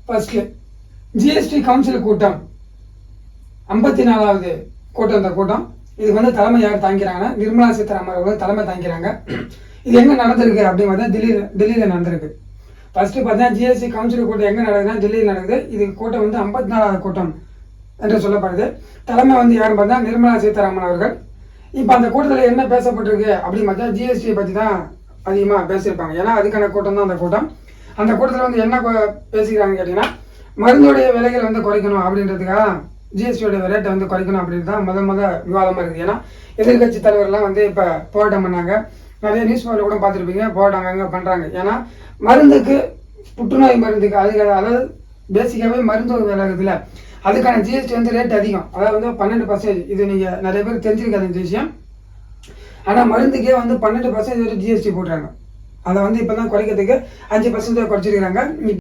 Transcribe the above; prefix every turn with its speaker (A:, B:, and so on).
A: First GST council கூட்டம் 54வது கூட்டம். இந்த கூட்டம் இதுக்கு வந்து தலைமை யார் தாங்கிறாங்கன்னா நிர்மலா சீதாராமன் அவர்கள் தலைமை தாங்கிறாங்க. இது எங்க நடந்திருக்கு அப்படிங்கிறது டெல்லியில் நடந்திருக்கு. ஃபர்ஸ்ட் பார்த்தீங்கன்னா ஜிஎஸ்டி கவுன்சில் கூட்டம் எங்க நடக்குதுன்னா டெல்லியில் நடக்குது. இது கூட்டம் வந்து 54வது கூட்டம் என்று சொல்லப்படுது. தலைமை வந்து யாருன்னு பார்த்தா நிர்மலா சீதாராமன் அவர்கள். இப்போ அந்த கூட்டத்தில் என்ன பேசப்பட்டிருக்கு அப்படின்னு பார்த்தா ஜிஎஸ்டியை பற்றி தான் அதிகமாக பேசியிருப்பாங்க. ஏன்னா அதுக்கான கூட்டம் தான் அந்த கூட்டம். அந்த கூட்டத்தில் வந்து என்ன பேசிக்கிறாங்கன்னு கேட்டிங்கன்னா மருந்துடைய விலைகள் வந்து குறைக்கணும் அப்படின்றதுக்காக ஜிஎஸ்டியோட ரேட்டை வந்து குறைக்கணும் அப்படின்றது தான் முத விவாதமாக இருக்குது. ஏன்னா எதிர்கட்சி தலைவர்லாம் வந்து இப்போ போராட்டம் பண்ணாங்க. நிறைய நியூஸ் பேப்பரில் கூட பார்த்துருப்பீங்க, போராட்டம் அங்கே பண்ணுறாங்க. ஏன்னா மருந்துக்கு, புற்றுநோய் மருந்துக்கு அதாவது பேசிக்காகவே மருந்து ஒரு விலை இருக்குதுல்ல, அதுக்கான ஜிஎஸ்டி வந்து ரேட் அதிகம். அதாவது வந்து 12%. இது நீங்கள் நிறைய பேர் தெரிஞ்சிருக்காது இந்த விஷயம். ஆனால் மருந்துக்கே வந்து 12% ஜிஎஸ்டி போட்டுறாங்க. அதை வந்து இப்போ தான் குறைக்கிறதுக்கு 5% குறைச்சிருக்கிறாங்க.